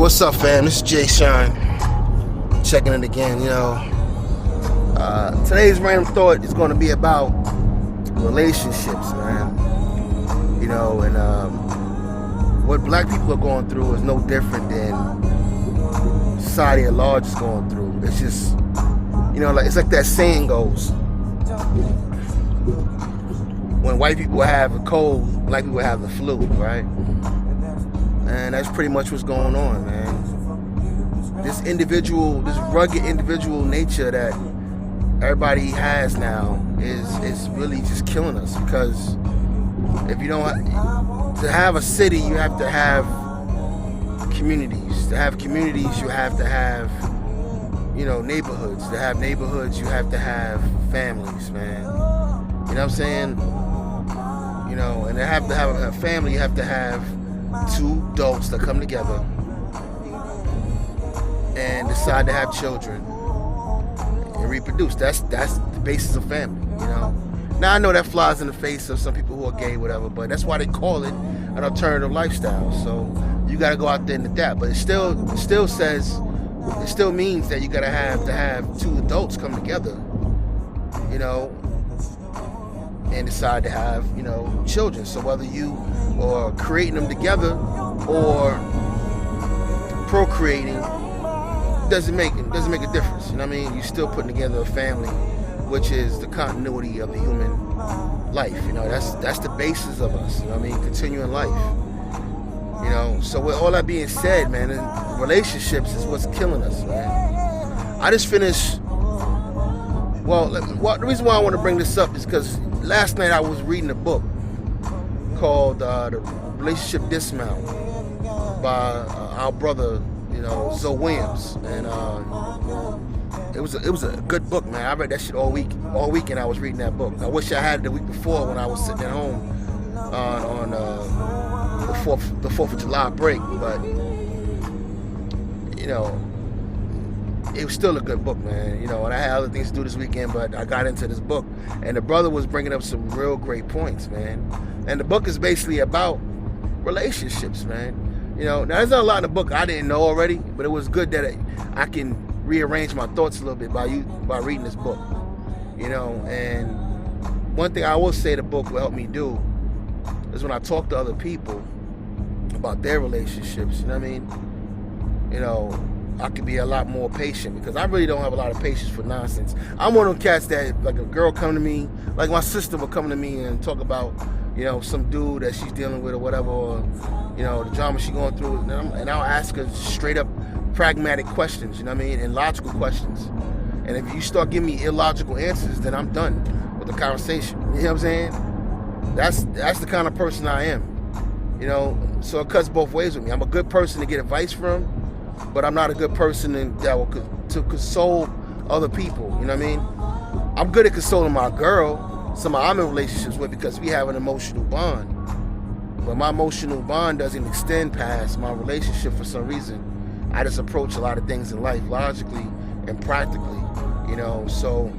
What's up, fam? This is Jay Shine, checking in again. Today's random thought is going to be about relationships, man. And what black people are going through is no different than society at large is going through. It's just, it's like that saying goes: when white people have a cold, black people have the flu, right? And that's pretty much what's going on, man. This rugged individual nature that everybody has now is really just killing us, because if you don't, to have a city, you have to have communities. To have communities, you have to have, neighborhoods. To have neighborhoods, you have to have families, man. You know what I'm saying? And to have a family, you have to have two adults that come together and decide to have children and reproduce. That's the basis of family, Now I know that flies in the face of some people who are gay, whatever, but that's why they call it an alternative lifestyle. So you gotta go out there and adapt. But it still means that you gotta have two adults come together, and decide to have, children. So whether you are creating them together or procreating, doesn't make a difference. You know what I mean? You're still putting together a family, which is the continuity of the human life. That's the basis of us. Continuing life. So with all that being said, man, relationships is what's killing us, man. I just finished. The reason why I want to bring this up is because last night I was reading a book called The Relationship Dismount by our brother, Zoe Williams, and it was a good book, man. I read that shit all weekend. I was reading that book. I wish I had it the week before when I was sitting at home on the 4th of July break, but it was still a good book, man. And I had other things to do this weekend, but I got into this book, and the brother was bringing up some real great points, man. And the book is basically about relationships, man. Now there's not a lot in the book I didn't know already, but it was good that I can rearrange my thoughts a little bit by reading this book. And one thing I will say the book will help me do is when I talk to other people about their relationships, I could be a lot more patient, because I really don't have a lot of patience for nonsense. I'm one of them cats that, like, a girl come to me, like my sister would come to me and talk about, some dude that she's dealing with or whatever, or, the drama she's going through, and I'll ask her straight up pragmatic questions, and logical questions. And if you start giving me illogical answers, then I'm done with the conversation. You know what I'm saying? That's the kind of person I am. So it cuts both ways with me. I'm a good person to get advice from, but I'm not a good person to console other people. You know what I mean? I'm good at consoling my girl, somebody I'm in relationships with, because we have an emotional bond. But my emotional bond doesn't extend past my relationship for some reason. I just approach a lot of things in life logically and practically. So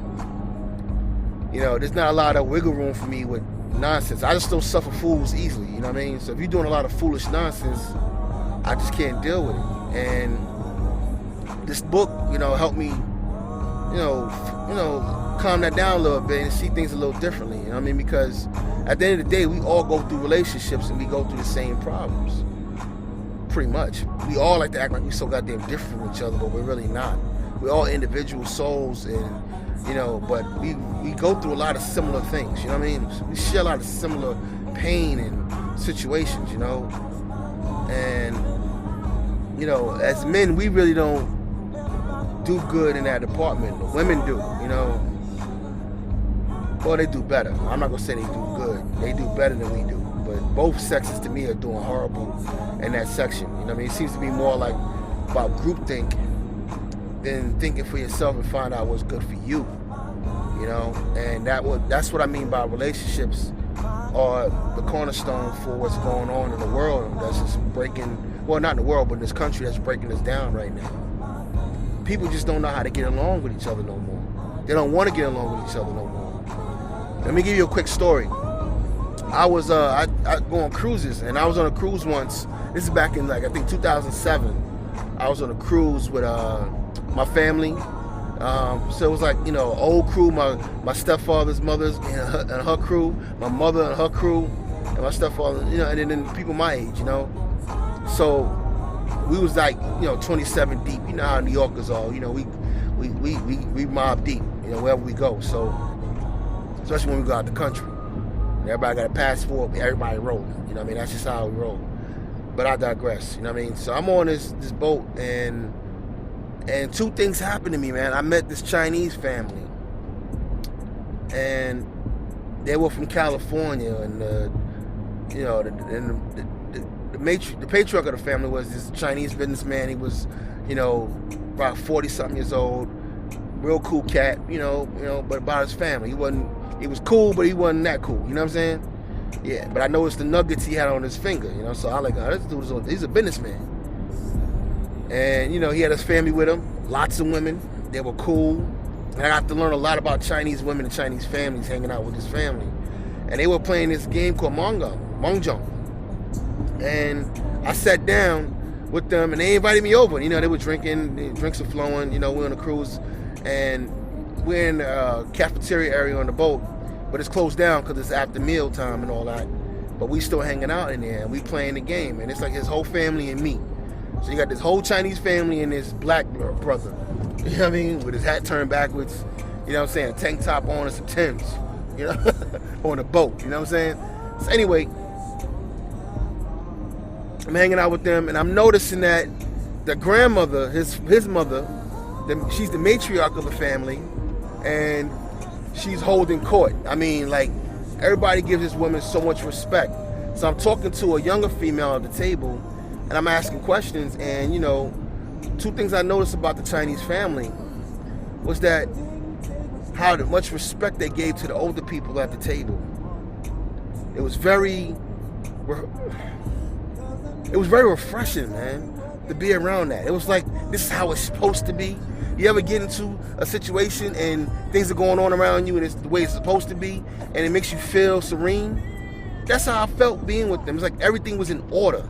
there's not a lot of wiggle room for me with nonsense. I just don't suffer fools easily. You know what I mean? So if you're doing a lot of foolish nonsense, I just can't deal with it. And this book, helped me, calm that down a little bit and see things a little differently. You know what I mean? Because at the end of the day, we all go through relationships and we go through the same problems. Pretty much. We all like to act like we're so goddamn different from each other, but we're really not. We're all individual souls, and but we go through a lot of similar things. You know what I mean? We share a lot of similar pain and situations. And as men, we really don't do good in that department. But women do, Well, they do better. I'm not gonna say they do good. They do better than we do. But both sexes, to me, are doing horrible in that section. You know what I mean? It seems to be more like about groupthink than thinking for yourself and find out what's good for you. And that's what I mean by relationships are the cornerstone for what's going on in the world. That's just breaking, well, not in the world, but in this country, that's breaking us down right now. People just don't know how to get along with each other no more. They don't want to get along with each other no more. Let me give you a quick story. I was I go on cruises, and I was on a cruise once. This is back in, like, I think 2007. I was on a cruise with my family. So it was like, old crew, my stepfather's mother's and her crew, my mother and her crew, and my stepfather, and then people my age, So we was like, 27 deep. You know how New Yorkers are, we mob deep, wherever we go. So especially when we go out the country. Everybody got a passport, everybody rolling. That's just how we roll. But I digress, So I'm on this boat, and two things happened to me, man. I met this Chinese family, and they were from California, and the patriarch of the family was this Chinese businessman. He was, about 40-something years old, real cool cat, but about his family. He was cool, but he wasn't that cool, you know what I'm saying? Yeah, but I noticed the nuggets he had on his finger, so I like, this dude he's a businessman. And, he had his family with him, lots of women. They were cool. And I got to learn a lot about Chinese women and Chinese families hanging out with his family. And they were playing this game called Mahjong. And I sat down with them, and they invited me over. They were drinking, the drinks were flowing, we're on a cruise. And we're in a cafeteria area on the boat, but it's closed down because it's after meal time and all that. But we still hanging out in there, and we playing the game. And it's like his whole family and me. So you got this whole Chinese family and this black brother, with his hat turned backwards, a tank top on and some Timbs, on a boat, So anyway, I'm hanging out with them, and I'm noticing that the grandmother, his mother, she's the matriarch of the family, and she's holding court. Everybody gives this woman so much respect. So I'm talking to a younger female at the table, and I'm asking questions, and two things I noticed about the Chinese family was that how much respect they gave to the older people at the table. It was very refreshing, man, to be around that. It was like, this is how it's supposed to be. You ever get into a situation and things are going on around you and it's the way it's supposed to be, and it makes you feel serene? That's how I felt being with them. It's like everything was in order.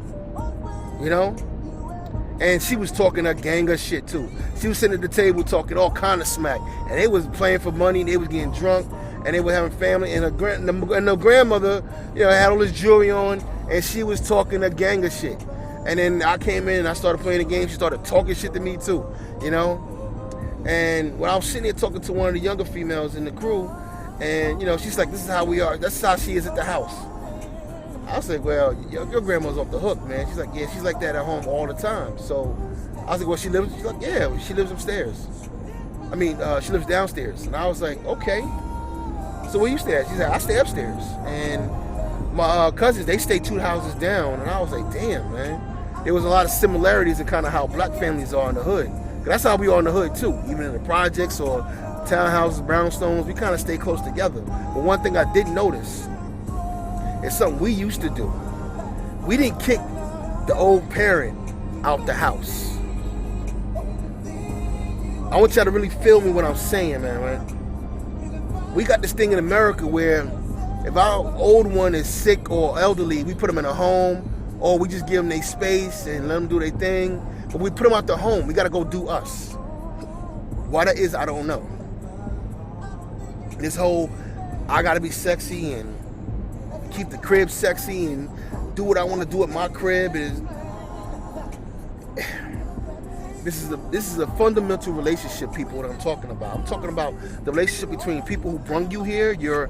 And she was talking a gang of shit too. She was sitting at the table talking all kind of smack, and they was playing for money. They was getting drunk, and they were having family. And the grandmother, had all this jewelry on, and she was talking a gang of shit. And then I came in and I started playing the game. She started talking shit to me too, And when I was sitting there talking to one of the younger females in the crew, and she's like, "This is how we are. That's how she is at the house." I was like, "Well, your grandma's off the hook, man." She's like, "Yeah, she's like that at home all the time." So I was like, "Well, she lives?" She's like, "Yeah, she lives upstairs. She lives downstairs." And I was like, "Okay. So where you stay at?" She's like, "I stay upstairs." And my cousins, they stay 2 houses down. And I was like, "Damn, man." There was a lot of similarities in kind of how black families are in the hood. 'Cause that's how we are in the hood too. Even in the projects or townhouses, brownstones, we kind of stay close together. But one thing I did notice, it's something we used to do. We didn't kick the old parent out the house. I want y'all to really feel me what I'm saying, man. Right? We got this thing in America where if our old one is sick or elderly, we put them in a home, or we just give them their space and let them do their thing. But we put them out the home. We got to go do us. Why that is, I don't know. This whole, I got to be sexy and keep the crib sexy and do what I want to do at my crib is. This is a fundamental relationship, people. What I'm talking about. I'm talking about the relationship between people who brung you here, your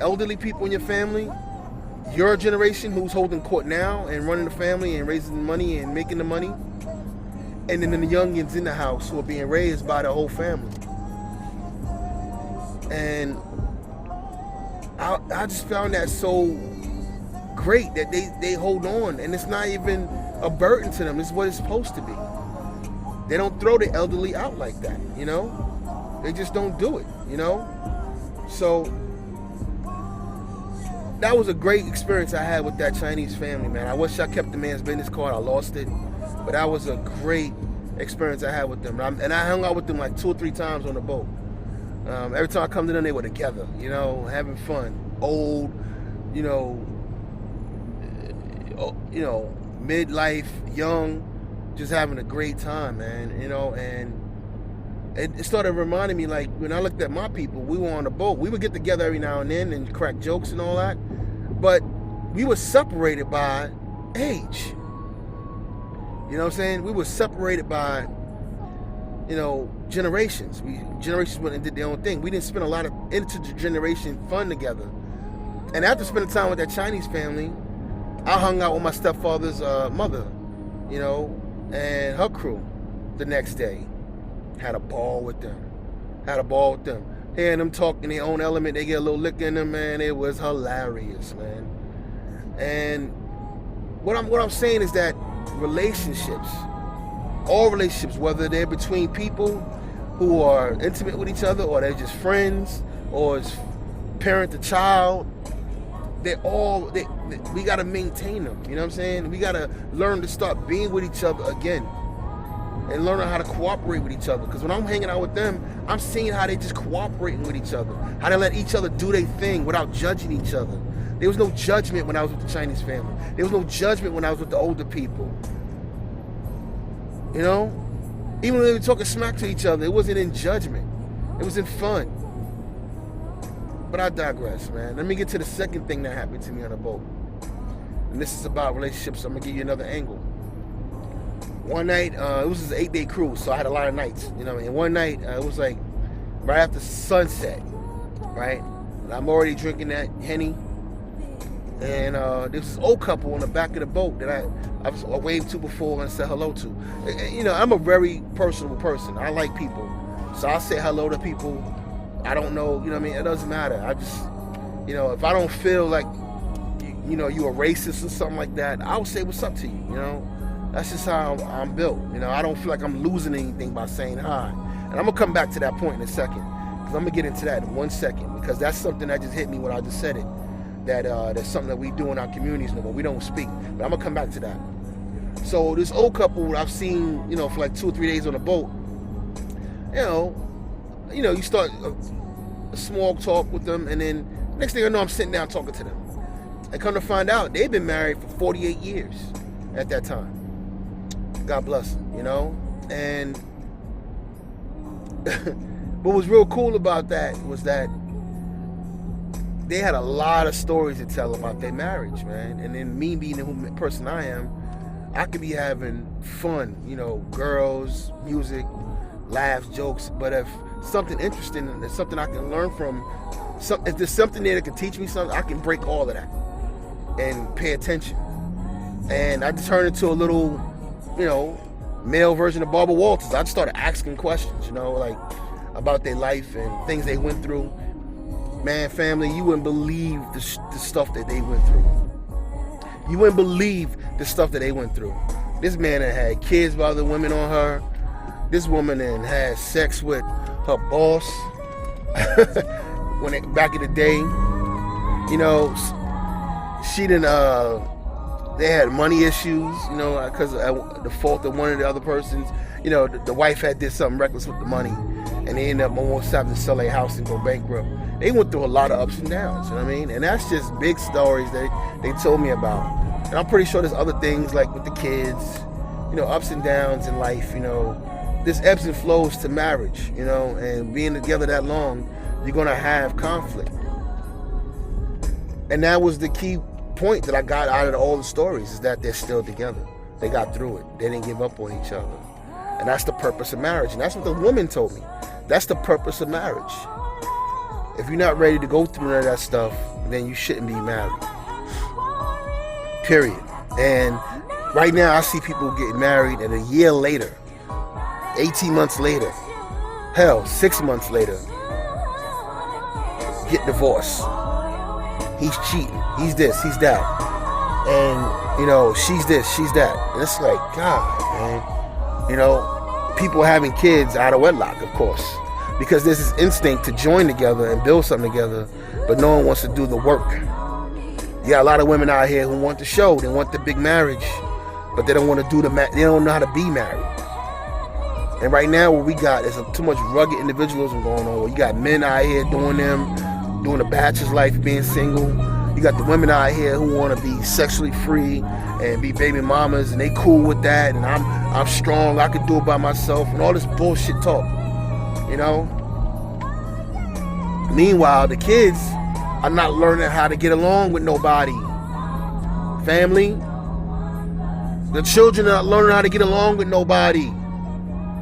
elderly people in your family, your generation who's holding court now and running the family and raising money and making the money, and then the youngins in the house who are being raised by the whole family. And I just found that so great that they hold on, and it's not even a burden to them. It's what it's supposed to be. They don't throw the elderly out like that, They just don't do it, So that was a great experience I had with that Chinese family, man. I wish I kept the man's business card. I lost it, but that was a great experience I had with them. And I hung out with them like 2 or 3 times on the boat. Every time I come to them, they were together, having fun. Old, midlife, young, just having a great time, man. You know, and it started reminding me, like, when I looked at my people, we were on a boat. We would get together every now and then and crack jokes and all that, but we were separated by age. You know what I'm saying? We were separated by, you know, generations. Generations went and did their own thing. We didn't spend a lot of intergeneration fun together. And after spending time with that Chinese family, I hung out with my stepfather's mother, you know, and her crew the next day. Had a ball with them. Hearing them talk in their own element, they get a little lick in them, man. It was hilarious, man. And what I'm saying is that relationships, all relationships, whether they're between people who are intimate with each other, or they're just friends, or it's parent to child, we got to maintain them. You know what I'm saying? We got to learn to start being with each other again and learn how to cooperate with each other. Because when I'm hanging out with them, I'm seeing how they just cooperating with each other, how they let each other do their thing without judging each other. There was no judgment when I was with the Chinese family. There was no judgment when I was with the older people. You know? Even when they were talking smack to each other, it wasn't in judgment. It was in fun. But I digress, man. Let me get to the second thing that happened to me on a boat. And this is about relationships, so I'm going to give you another angle. One night, it was this 8-day cruise, so I had a lot of nights, you know. And one night, it was like right after sunset, right? And I'm already drinking that Henny. And there was this old couple on the back of the boat that I waved to before and said hello to. You know, I'm a very personable person. I like people. So I say hello to people. I don't know, you know what I mean? It doesn't matter. I just, you know, if I don't feel like, you know, you're a racist or something like that, I'll say what's up to you, you know? That's just how I'm built. You know, I don't feel like I'm losing anything by saying hi. And I'm going to come back to that point in a second. Because I'm going to get into that in 1 second. Because that's something that just hit me when I just said it. That's something that we do in our communities no more. We don't speak. But I'm going to come back to that. So this old couple I've seen, you know, for like 2 or 3 days on a boat. You know, you start a small talk with them. And then next thing I know, I'm sitting down talking to them. And come to find out, they've been married for 48 years at that time. God bless them, you know? And what was real cool about that was that they had a lot of stories to tell about their marriage, man. And then me being the person I am, I could be having fun, you know, girls, music, laughs, jokes. But if something interesting and there's something I can learn from, if there's something there that can teach me something, I can break all of that and pay attention. And I just turned into a little, you know, male version of Barbara Walters. I just started asking questions, you know, like about their life and things they went through. Man, family, you wouldn't believe the stuff that they went through. You wouldn't believe the stuff that they went through. This man had kids by other women on her. This woman had sex with her boss back in the day. You know, she didn't. They had money issues, you know, because of the fault of one of the other persons. You know, the wife had did something reckless with the money, and they ended up almost having to sell their house and go bankrupt. They went through a lot of ups and downs, you know what I mean? And that's just big stories that they told me about. And I'm pretty sure there's other things like with the kids, you know, ups and downs in life, you know. There's ebbs and flows to marriage, you know, and being together that long, you're going to have conflict. And that was the key point that I got out of all the stories, is that they're still together. They got through it. They didn't give up on each other. And that's the purpose of marriage. And that's what the woman told me. That's the purpose of marriage. If you're not ready to go through none of that stuff, then you shouldn't be married. Period. And right now I see people getting married and a year later, 18 months later, hell, 6 months later, get divorced. He's cheating. He's this, he's that. And, you know, she's this, she's that. And it's like, God, man. You know, people having kids out of wedlock, of course. Because there's this instinct to join together and build something together, but no one wants to do the work. You got a lot of women out here who want the show, they want the big marriage, but they don't want to do they don't know how to be married. And right now what we got is too much rugged individualism going on. You got men out here doing the bachelor's life, being single. You got the women out here who want to be sexually free and be baby mamas, and they cool with that, and I'm strong, I can do it by myself, and all this bullshit talk, you know? Meanwhile, the kids are not learning how to get along with nobody. Family, the children are not learning how to get along with nobody.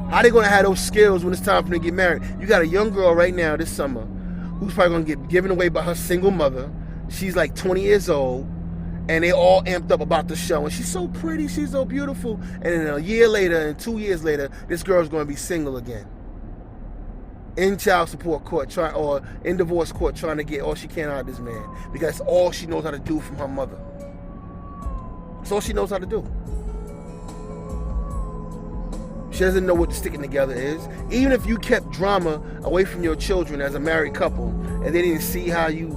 How they gonna have those skills when it's time for them to get married? You got a young girl right now this summer who's probably gonna get given away by her single mother. She's like 20 years old, and they all amped up about the show. And she's so pretty, she's so beautiful. And then a year later and 2 years later, this girl's gonna be single again. In child support court, or in divorce court, trying to get all she can out of this man. Because that's all she knows how to do from her mother. That's all she knows how to do. She doesn't know what sticking together is. Even if you kept drama away from your children as a married couple, and they didn't see how you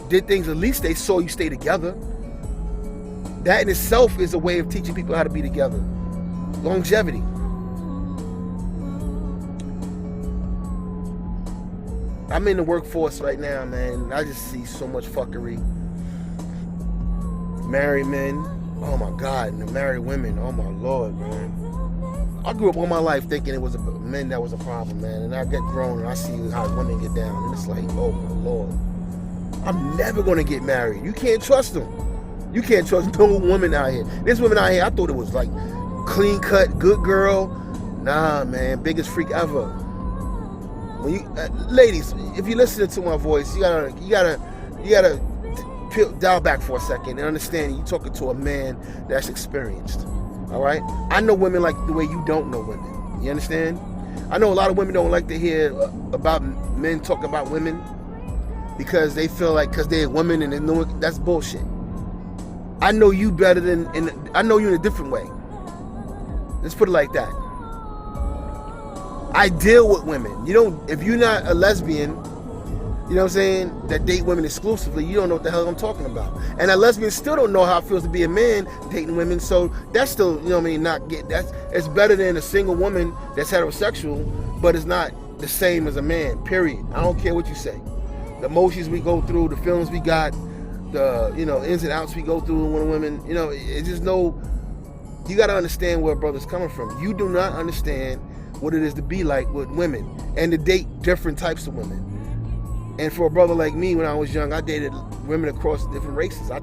did things, at least they saw you stay together. That in itself is a way of teaching people how to be together. Longevity. I'm in the workforce right now, man. I just see so much fuckery. Married men, oh my God, and the married women, oh my Lord, man. I grew up all my life thinking it was men that was a problem, man. And I get grown and I see how women get down. And it's like, oh my Lord. I'm never going to get married. You can't trust them. You can't trust no woman out here. This woman out here, I thought it was like clean cut, good girl. Nah, man, biggest freak ever. When you, ladies, if you're listening to my voice, you gotta dial back for a second and understand you're talking to a man that's experienced. All right, I know women like the way you don't know women. You understand? I know a lot of women don't like to hear about men talk about women because they feel like because they're women and they know that's bullshit. I know you better I know you in a different way. Let's put it like that. I deal with women. If you're not a lesbian, you know what I'm saying, that date women exclusively, you don't know what the hell I'm talking about. And a lesbian still don't know how it feels to be a man dating women, so that's still, you know what I mean, it's better than a single woman that's heterosexual, but it's not the same as a man, period. I don't care what you say. The emotions we go through, the feelings we got, the, ins and outs we go through with women, it's just you gotta understand where a brother's coming from. You do not understand what it is to be like with women and to date different types of women. And for a brother like me, when I was young, I dated women across different races. I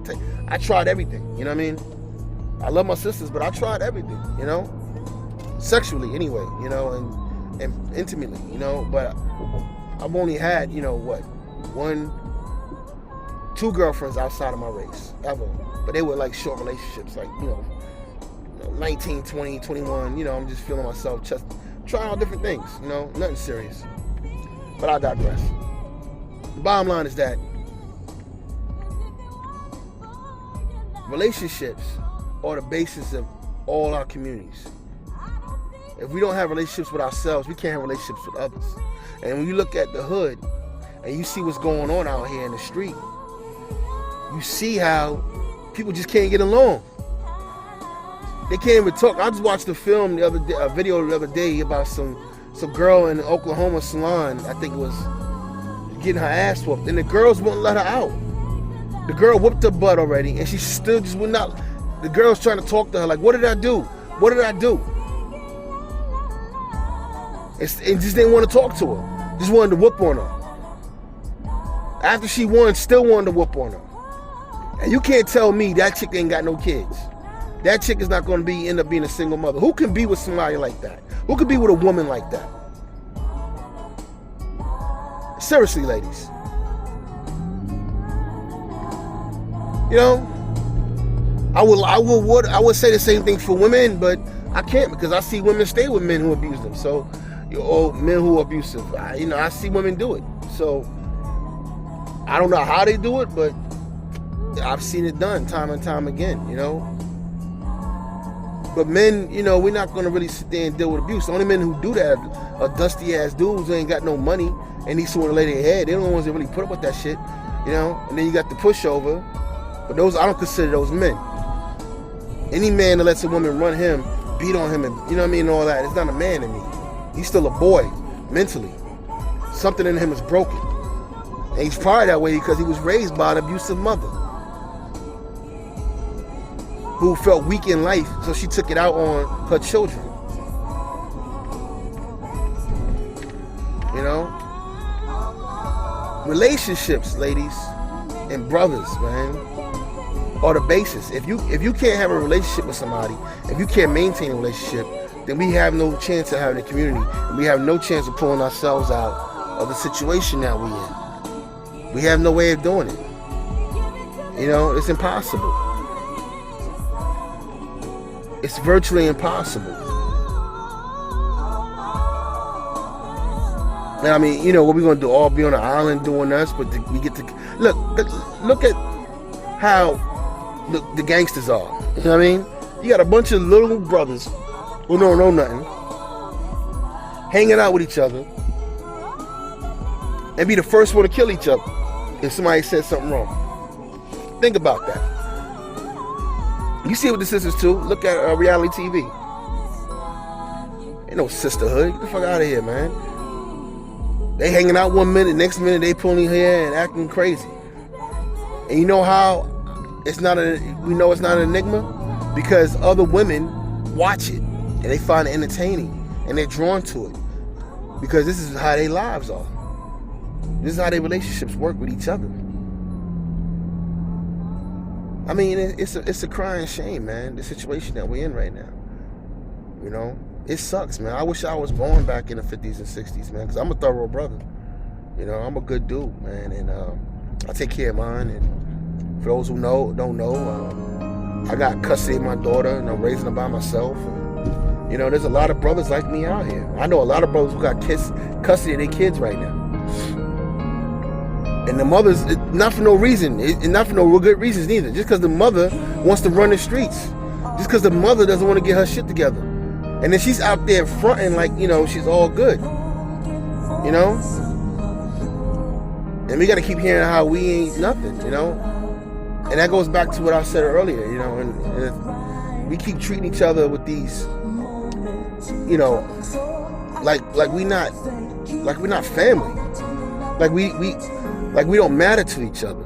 tried everything, you know what I mean? I love my sisters, but I tried everything, sexually anyway, and intimately, but I've only had, 2 girlfriends outside of my race, ever. But they were like short relationships, like, 19, 20, 21, I'm just feeling myself, just trying all different things, nothing serious. But I digress. The bottom line is that relationships are the basis of all our communities. If we don't have relationships with ourselves, we can't have relationships with others. And when you look at the hood and you see what's going on out here in the street, you see how people just can't get along. They can't even talk. I just watched a video the other day about some girl in the Oklahoma salon, I think it was, getting her ass whooped, and the girls wouldn't let her out. The girl whooped her butt already, and she still just would not. The girl's trying to talk to her like, what did I do? What did I do? And just didn't want to talk to her. Just wanted to whoop on her. After she won, still wanted to whoop on her. And you can't tell me that chick ain't got no kids. That chick is not going to end up being a single mother. Who can be with somebody like that? Who can be with a woman like that? Seriously, ladies. I would say the same thing for women, but I can't because I see women stay with men who abuse them. So, or men who are abusive. I see women do it. So, I don't know how they do it, but I've seen it done time and time again, But men, we're not going to really sit there and deal with abuse. The only men who do that are dusty-ass dudes who ain't got no money and need someone to lay their head. They're the ones that really put up with that shit, And then you got the pushover. But I don't consider those men. Any man that lets a woman run him, beat on him, and and all that, it's not a man to me. He's still a boy, mentally. Something in him is broken. And he's probably that way because he was raised by an abusive mother who felt weak in life, so she took it out on her children. You know? Relationships, ladies and brothers, man, are the basis. If you can't have a relationship with somebody, if you can't maintain a relationship, then we have no chance of having a community. And we have no chance of pulling ourselves out of the situation that we're in. We have no way of doing it. You know, it's impossible. It's virtually impossible. And I mean, you know, what we're going to do, all be on an island doing us, but we get to... Look at how the gangsters are. You know what I mean? You got a bunch of little brothers who don't know nothing, hanging out with each other, and be the first one to kill each other if somebody says something wrong. Think about that. You see what the sisters too. Look at reality TV. Ain't no sisterhood. Get the fuck out of here, man. They hanging out one minute, next minute they pulling hair and acting crazy. And you know how we know it's not an enigma? Because other women watch it and they find it entertaining and they're drawn to it. Because this is how their lives are. This is how their relationships work with each other. I mean, it's a crying shame, man, the situation that we're in right now. You know? It sucks, man. I wish I was born back in the 50s and 60s, man, because I'm a thorough brother. You know, I'm a good dude, man, and I take care of mine. And for those who don't know, I got custody of my daughter, and I'm raising her by myself. And, you know, there's a lot of brothers like me out here. I know a lot of brothers who got custody of their kids right now. And the mothers, not for no reason, not for no real good reasons neither. Just because the mother wants to run the streets. Just because the mother doesn't want to get her shit together. And then she's out there fronting like, you know, she's all good. You know? And we got to keep hearing how we ain't nothing, you know? And that goes back to what I said earlier, you know? And we keep treating each other with these, you know, like we're not family. Like we don't matter to each other.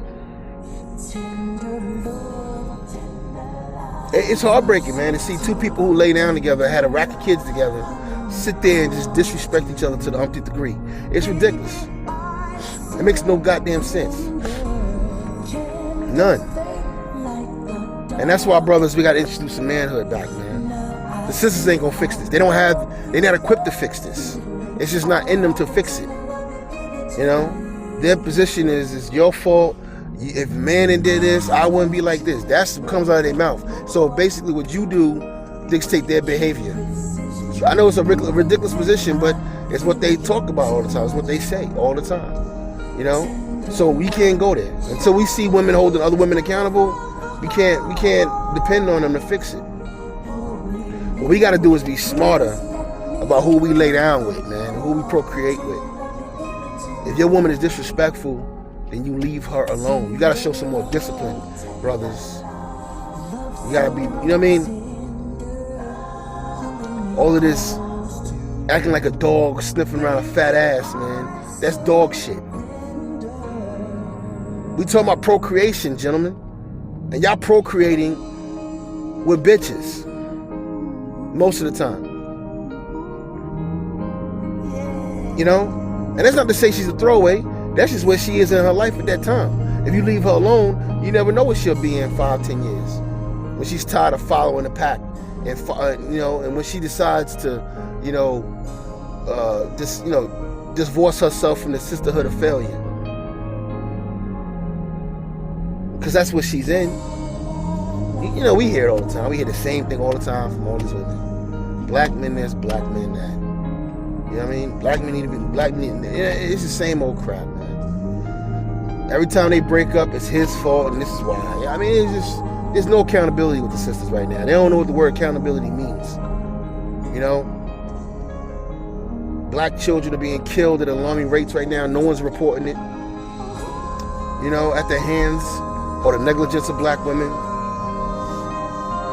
It's heartbreaking, man, to see two people who lay down together, had a rack of kids together, sit there and just disrespect each other to the umpteenth degree. It's ridiculous. It makes no goddamn sense. None. And that's why, brothers, we got to introduce some manhood back, man. The sisters ain't gonna fix this. They're not equipped to fix this. It's just not in them to fix it. You know? Their position is it's your fault. If man did this, I wouldn't be like this. That's what comes out of their mouth. So basically what you do dictate their behavior. I know it's a ridiculous position, but it's what they talk about all the time. It's what they say all the time. You know? So we can't go there. Until we see women holding other women accountable, we can't depend on them to fix it. What we got to do is be smarter about who we lay down with, man, who we procreate with. If your woman is disrespectful, then you leave her alone. You gotta show some more discipline, brothers. You gotta be, you know what I mean? All of this acting like a dog sniffing around a fat ass, man. That's dog shit. We talking about procreation, gentlemen. And y'all procreating with bitches. Most of the time. You know? And that's not to say she's a throwaway. That's just where she is in her life at that time. If you leave her alone, you never know what she'll be in 5-10 years. When she's tired of following the pack, and you know, and when she decides to, you know, divorce herself from the sisterhood of failure, because that's what she's in. You know, we hear it all the time. We hear the same thing all the time from all these women. Black men this, black men that. You know what I mean? Black men need to be black men. It's the same old crap, man. Every time they break up, it's his fault, and this is why. I mean, it's just there's no accountability with the sisters right now. They don't know what the word accountability means. You know, black children are being killed at alarming rates right now. No one's reporting it. You know, at the hands or the negligence of black women.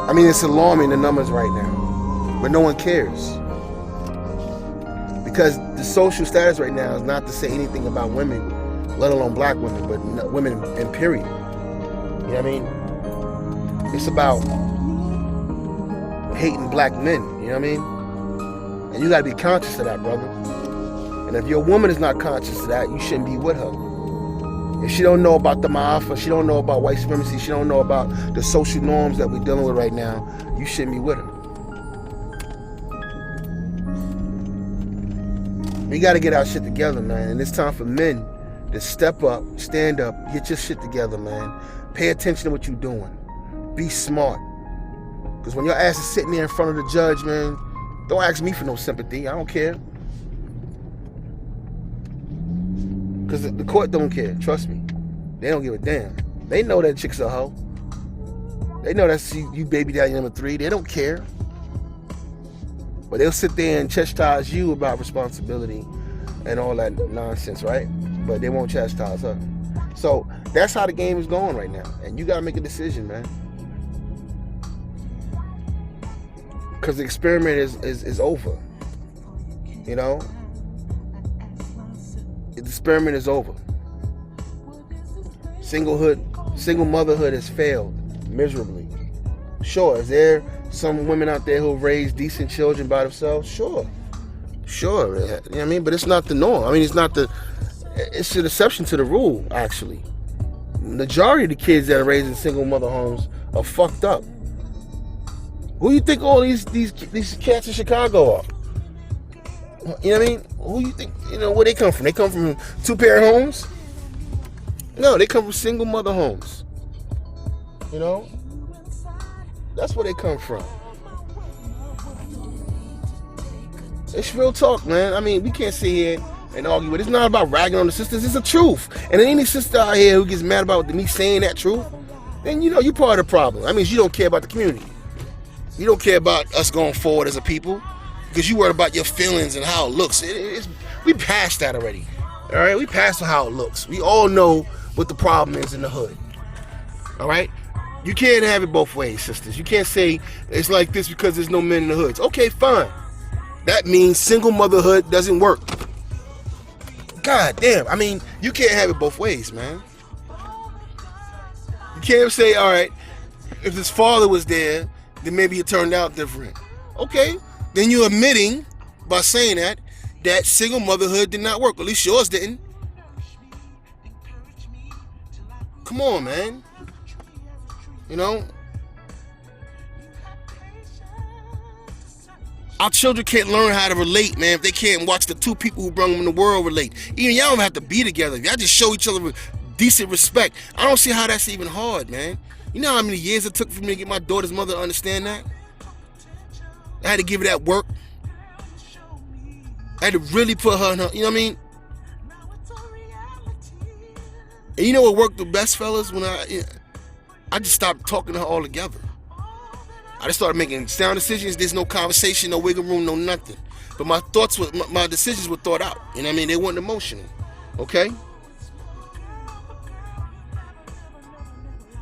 I mean, it's alarming, the numbers right now, but no one cares. Because the social status right now is not to say anything about women let alone black women, but women in period. You know what I mean? It's about hating black men, you know what I mean? And you gotta be conscious of that, brother. And if your woman is not conscious of that, you shouldn't be with her. If she don't know about the ma'afa, she don't know about white supremacy, she don't know about the social norms that we're dealing with right now, you shouldn't be with her. We gotta get our shit together, man. And it's time for men to step up, stand up, get your shit together, man. Pay attention to what you're doing. Be smart. Because when your ass is sitting there in front of the judge, man, don't ask me for no sympathy. I don't care. Because the court don't care. Trust me. They don't give a damn. They know that chick's a hoe. They know that's you baby daddy number 3. They don't care. But they'll sit there and chastise you about responsibility and all that nonsense, right? But they won't chastise her. So that's how the game is going right now. And you got to make a decision, man. Because the experiment is over. You know? The experiment is over. Single motherhood has failed miserably. Sure, is there some women out there who raise decent children by themselves? Sure. You know what I mean? But it's not the norm. I mean, it's an exception to the rule, actually. Majority of the kids that are raised in single mother homes are fucked up. Who you think all these cats in Chicago are? You know what I mean? Who you think, where they come from? They come from 2-parent homes? No, they come from single mother homes. You know? That's where they come from. It's real talk, man. I mean, we can't sit here and argue, but it's not about ragging on the sisters. It's the truth. And any sister out here who gets mad about me saying that truth, then you're part of the problem. That means you don't care about the community. You don't care about us going forward as a people because you worry about your feelings and how it looks. We passed that already. All right? We passed how it looks. We all know what the problem is in the hood. All right? You can't have it both ways, sisters. You can't say it's like this because there's no men in the hoods. Okay, fine. That means single motherhood doesn't work. God damn. I mean, you can't have it both ways, man. You can't say, all right, if his father was there, then maybe it turned out different. Okay, then you're admitting by saying that single motherhood did not work. At least yours didn't. Come on, man. Our children can't learn how to relate, man, if they can't watch the two people who brought them in the world relate. Even y'all don't have to be together. Y'all just show each other decent respect. I don't see how that's even hard, man. You know how many years it took for me to get my daughter's mother to understand that? I had to give her that work. I had to really put her in her, you know what I mean? And you know what worked the best, fellas? When I just stopped talking to her altogether. I just started making sound decisions. There's no conversation, no wiggle room, no nothing. But my decisions were thought out. You know what I mean? They weren't emotional. Okay?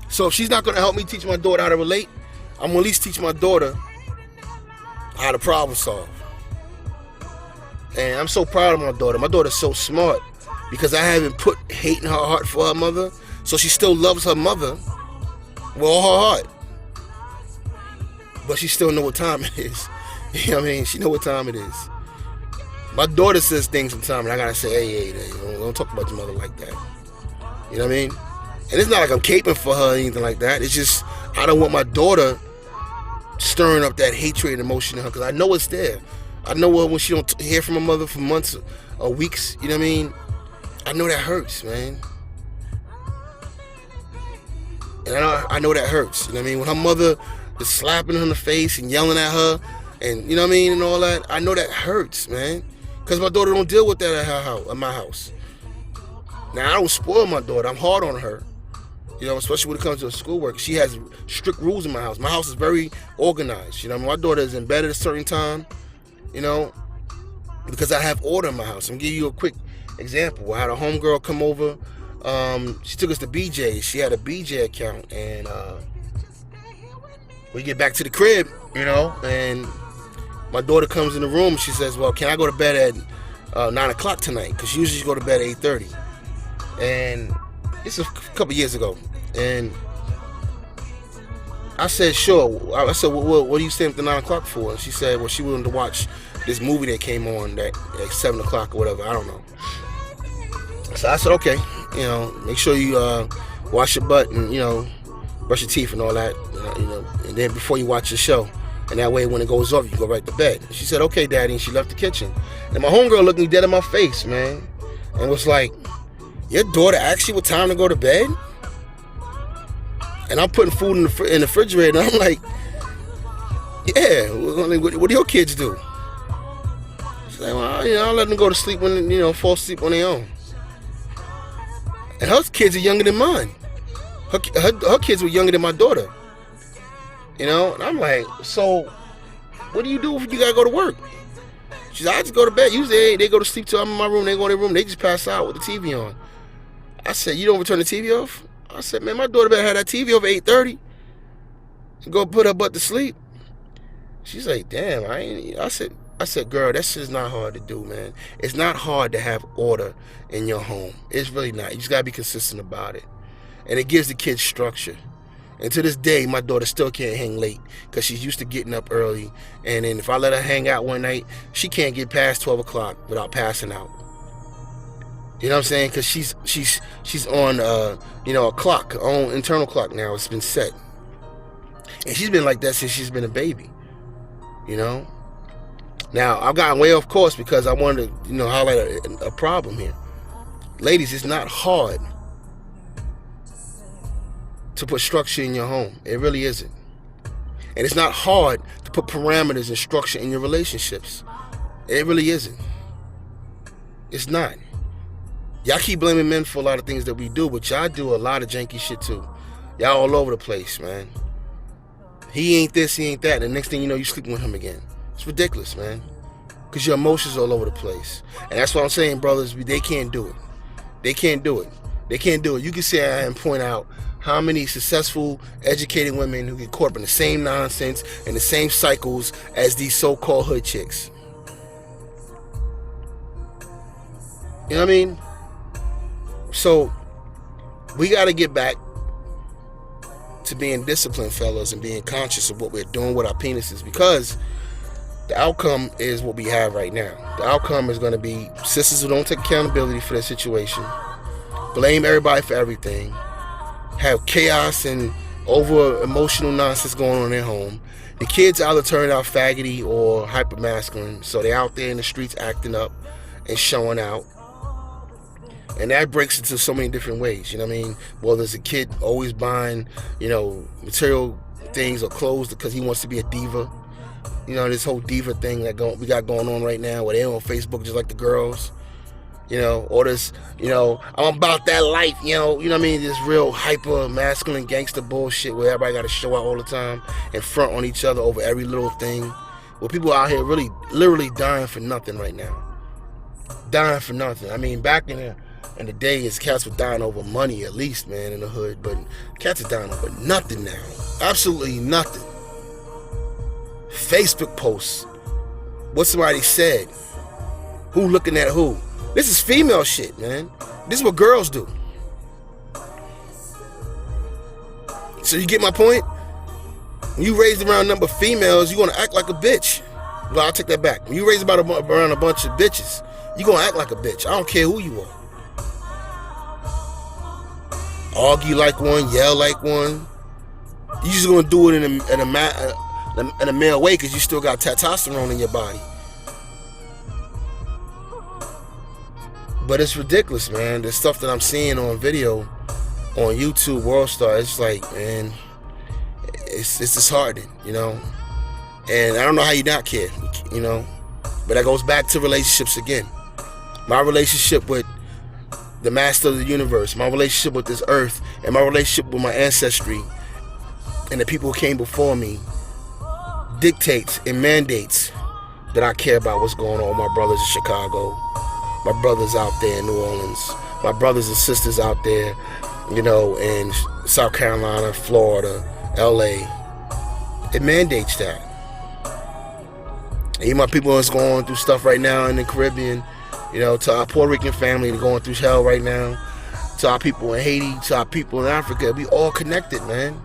So if she's not going to help me teach my daughter how to relate, I'm going to at least teach my daughter how to problem solve. And I'm so proud of my daughter. My daughter's so smart because I haven't put hate in her heart for her mother. So she still loves her mother with all her heart. But she still know what time it is. You know what I mean? She know what time it is. My daughter says things sometimes and I got to say, hey, don't talk about your mother like that. You know what I mean? And it's not like I'm caping for her or anything like that. It's just I don't want my daughter stirring up that hatred and emotion in her because I know it's there. I know when she don't hear from her mother for months or weeks, you know what I mean? I know that hurts, man. And I know that hurts, you know what I mean? When her mother is slapping her in the face and yelling at her and, you know what I mean, and all that, I know that hurts, man. Because my daughter don't deal with that at her house, at my house. Now, I don't spoil my daughter. I'm hard on her. You know, especially when it comes to schoolwork. She has strict rules in my house. My house is very organized. You know, my daughter is in bed at a certain time, you know, because I have order in my house. I'm going to give you a quick example. I had a homegirl come over. She took us to BJ. She had a BJ account. And we get back to the crib, you know, and my daughter comes in the room. She says, well, can I go to bed at 9 o'clock tonight? Because she usually go to bed at 8:30. And this is a couple years ago. And I said, sure. I said, well, what do you stay up to 9 o'clock for? And she said, well, she wanted to watch this movie that came on at 7 o'clock or whatever. I don't know. So I said, okay, make sure you wash your butt and, brush your teeth and all that, and then before you watch the show. And that way, when it goes off, you go right to bed. She said, okay, Daddy, and she left the kitchen. And my homegirl looked me dead in my face, man, and was like, your daughter asked you what time to go to bed? And I'm putting food in the refrigerator, and I'm like, yeah, what do your kids do? She's like, well, I'll let them go to sleep when, fall asleep on their own. And her kids are younger than mine. Her kids were younger than my daughter. And I'm like, so what do you do if you gotta go to work? She's like, I just go to bed. Usually they go to sleep till I'm in my room. They go in their room. They just pass out with the TV on. I said, you don't return the TV off? I said, man, my daughter better have that TV off at 8:30 and go put her butt to sleep. She's like, damn, I said, girl, that shit's not hard to do, man. It's not hard to have order in your home. It's really not. You just gotta be consistent about it. And it gives the kids structure. And to this day, my daughter still can't hang late because she's used to getting up early. And then if I let her hang out one night, she can't get past 12 o'clock without passing out. You know what I'm saying? Because she's on a clock, her own internal clock now. It's been set. And she's been like that since she's been a baby. Now, I've gotten way off course because I wanted to, highlight a problem here. Ladies, it's not hard to put structure in your home. It really isn't. And it's not hard to put parameters and structure in your relationships. It really isn't. It's not. Y'all keep blaming men for a lot of things that we do, but y'all do a lot of janky shit too. Y'all all over the place, man. He ain't this, he ain't that, and the next thing you know, you sleeping with him again. It's ridiculous, man. Because your emotions are all over the place. And that's what I'm saying, brothers, they can't do it. They can't do it. They can't do it. You can sit and point out how many successful, educated women who get caught up in the same nonsense and the same cycles as these so-called hood chicks. You know what I mean? So, we got to get back to being disciplined, fellas, and being conscious of what we're doing with our penises, because the outcome is what we have right now. The outcome is going to be sisters who don't take accountability for their situation, blame everybody for everything, have chaos and over emotional nonsense going on in their home. The kids either turn out faggoty or hyper masculine, so they're out there in the streets acting up and showing out. And that breaks into so many different ways, you know what I mean? Well, there's a kid always buying, material things or clothes because he wants to be a diva. This whole diva thing that we got going on right now, where they're on Facebook just like the girls. Or this, I'm about that life, you know what I mean? This real hyper masculine gangster bullshit where everybody got to show out all the time and front on each other over every little thing. Well, people out here really, literally dying for nothing right now. Dying for nothing. I mean, back in the days, cats were dying over money, at least, man, in the hood. But cats are dying over nothing now. Absolutely nothing. Facebook posts. What somebody said. Who looking at who. This is female shit, man. This is what girls do. So you get my point? When you raised around a number of females, you're going to act like a bitch. Well, I'll take that back. When you raised around a bunch of bitches, you're going to act like a bitch. I don't care who you are. Argue like one, yell like one. You're just going to do it in a male way because you still got testosterone in your body. But it's ridiculous, man. The stuff that I'm seeing on video on YouTube, World Star, it's like, man, it's disheartening, And I don't know how you not care, But that goes back to relationships again. My relationship with the master of the universe, my relationship with this earth, and my relationship with my ancestry and the people who came before me dictates and mandates that I care about what's going on with my brothers in Chicago, my brothers out there in New Orleans, my brothers and sisters out there, in South Carolina, Florida, LA. It mandates that. Even my people that's going through stuff right now in the Caribbean, to our Puerto Rican family, they're going through hell right now. to our people in Haiti, to our people in Africa. We all connected, man.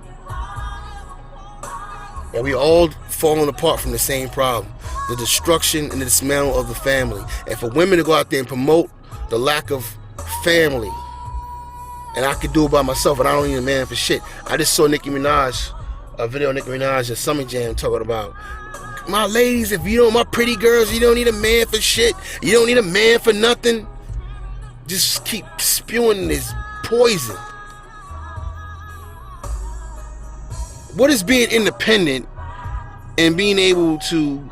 And we all falling apart from the same problem. The destruction and the dismantle of the family. And for women to go out there and promote the lack of family, and I could do it by myself, and I don't need a man for shit. I just saw Nicki Minaj, a video of Nicki Minaj at Summer Jam talking about, my ladies, if you don't, my pretty girls, you don't need a man for shit. You don't need a man for nothing. Just keep spewing this poison. What is being independent and being able to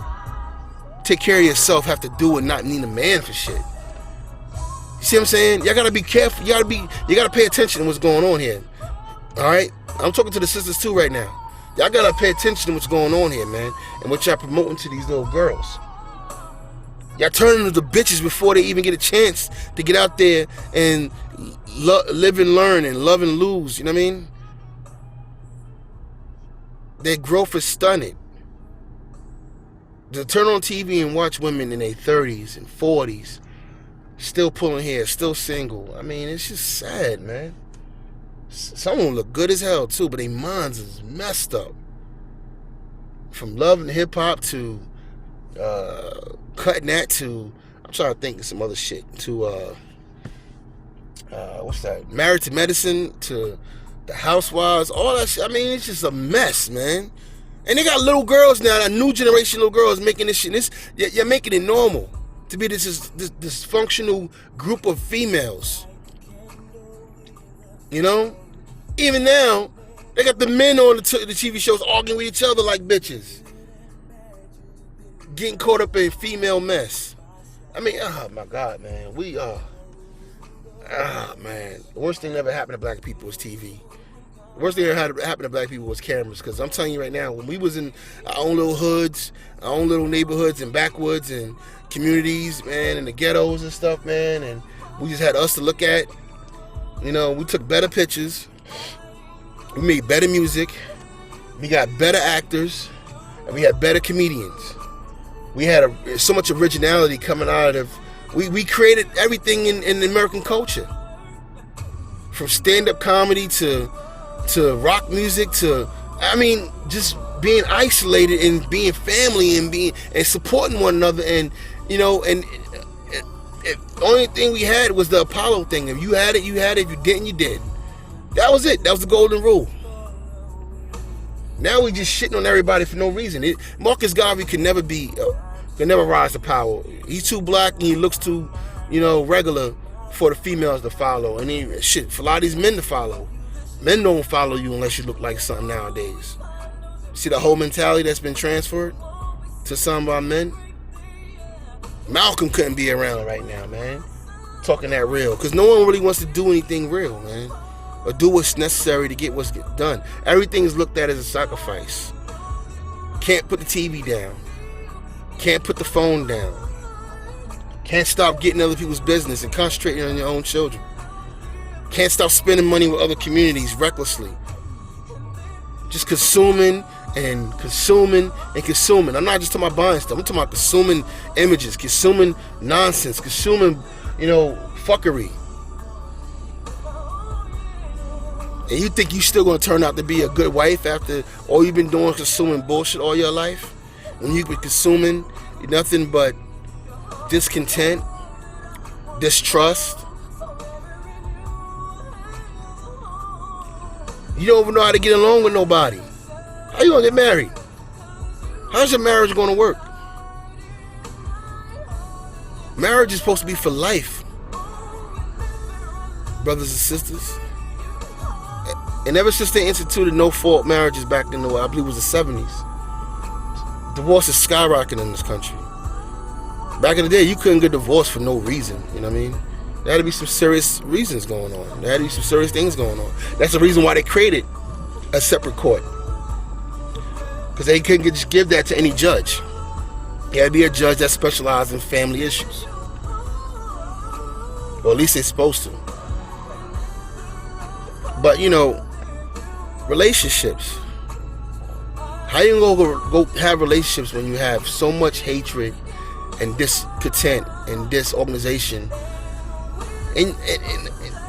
take care of yourself have to do with not needing a man for shit? You see what I'm saying? Y'all gotta be careful. You gotta pay attention to what's going on here. Alright? I'm talking to the sisters too right now. Y'all gotta pay attention to what's going on here, man, and what y'all promoting to these little girls. Y'all turning into the bitches before they even get a chance to get out there and live and learn and love and lose. You know what I mean? Their growth is stunted. To turn on TV and watch women in their 30s and 40s still pulling hair, still single. I mean, it's just sad, man. Some of them look good as hell too, but their minds is messed up. From loving hip-hop to cutting that to, I'm trying to think of some other shit, to what's that, Married to Medicine, to the Housewives, all that shit. I mean, it's just a mess, man. And they got little girls now, a new generation of little girls making this shit. You're making it normal to be this dysfunctional group of females. You know? Even now, they got the men on the TV shows arguing with each other like bitches. Getting caught up in female mess. I mean, oh my God, man. Man. The worst thing that ever happened to black people was TV. The worst thing that ever happened to black people was cameras. Because I'm telling you right now, when we was in our own little hoods, our own little neighborhoods and backwoods and communities, man, and the ghettos and stuff, man, and we just had us to look at. You know, we took better pictures. We made better music. We got better actors. And we had better comedians. We had so much originality coming out of... We created everything in the American culture. From stand-up comedy to rock music to... I mean, just being isolated and being family and supporting one another. And, you know, and... The only thing we had was the Apollo thing. If you had it, you had it. If you didn't, you did. That was it. That was the golden rule. Now we just shitting on everybody for no reason. Marcus Garvey could never rise to power. He's too black and he looks too, you know, regular for the females to follow. And for a lot of these men to follow. Men don't follow you unless you look like something nowadays. See the whole mentality that's been transferred to some of our men? Malcolm couldn't be around right now, man. Talking that real. Because no one really wants to do anything real, man. Or do what's necessary to get what's done. Everything is looked at as a sacrifice. Can't put the TV down. Can't put the phone down. Can't stop getting other people's business and concentrating on your own children. Can't stop spending money with other communities recklessly. Just consuming and consuming and consuming. I'm not just talking about buying stuff. I'm talking about consuming images, consuming nonsense, consuming, you know, fuckery. And you think you still gonna turn out to be a good wife after all you've been doing, consuming bullshit all your life? When you've been consuming nothing but discontent, distrust. You don't even know how to get along with nobody. How you gonna get married? How's your marriage gonna work? Marriage is supposed to be for life, brothers and sisters. And ever since they instituted no-fault marriages back in I believe it was the 70s, divorce is skyrocketing in this country. Back in the day, you couldn't get divorced for no reason, you know what I mean? There had to be some serious reasons going on. There had to be some serious things going on. That's the reason why they created a separate court. Because they couldn't just give that to any judge. It had to be a judge that specialized in family issues. Or at least they're supposed to. But, you know, relationships. How you gonna go have relationships when you have so much hatred and discontent and disorganization? And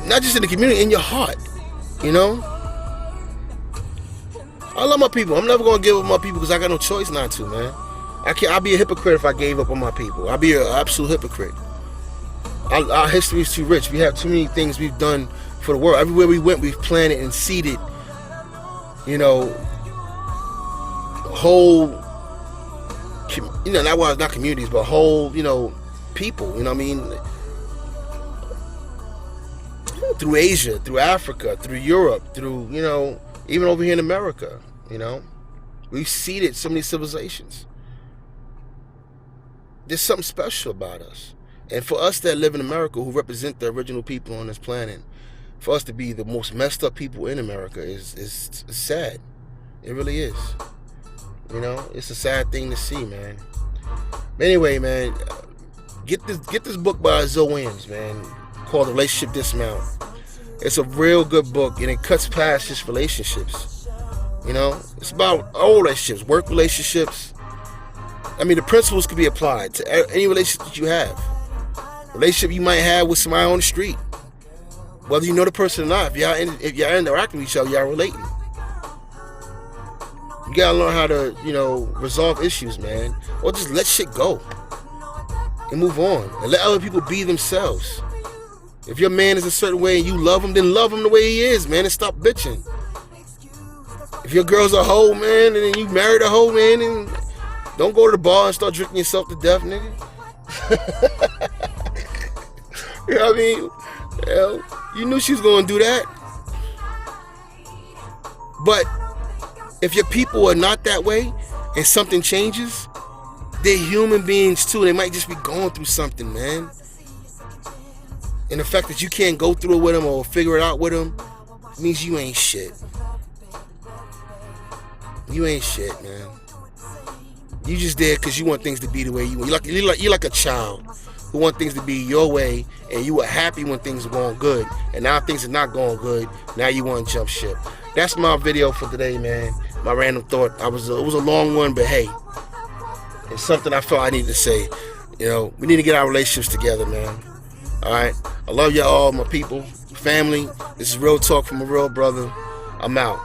not just in the community, in your heart. You know, I love my people. I'm never gonna give up my people because I got no choice not to, man. I'll be a hypocrite if I gave up on my people. I'll be an absolute hypocrite. Our history is too rich. We have too many things we've done for the world. Everywhere we went, we've planted and seeded, you know, whole, you know, not communities, but whole, you know, people, you know what I mean? Through Asia, through Africa, through Europe, through, you know, even over here in America, you know, we've seeded so many civilizations. There's something special about us. And for us that live in America, who represent the original people on this planet, for us to be the most messed up people in America is sad. It really is. You know, it's a sad thing to see, man. But anyway, man, get this book by Zoe Williams, man, called Relationship Dismount. It's a real good book, and it cuts past just relationships. You know, it's about all relationships, work relationships. I mean, the principles can be applied to any relationship that you have. Relationship you might have with somebody on the street, whether you know the person or not. If y'all interacting with each other, y'all relating. You gotta learn how to, you know, resolve issues, man, or just let shit go and move on, and let other people be themselves. If your man is a certain way and you love him, then love him the way he is, man, and stop bitching. If your girl's a hoe, man, and then you married a hoe, man, and don't go to the bar and start drinking yourself to death, nigga. You know what I mean? Hell, you knew she was going to do that. But if your people are not that way and something changes, they're human beings too. They might just be going through something, man. And the fact that you can't go through it with them or figure it out with them means you ain't shit. You ain't shit, man. You just there because you want things to be the way you want. You're like a child who want things to be your way, and you were happy when things were going good, and now things are not going good. Now you want to jump ship. That's my video for today, man. My random thought. It was a long one, but hey, it's something I felt I needed to say. You know, we need to get our relationships together, man. All right. I love y'all, my people, family. This is real talk from a real brother. I'm out.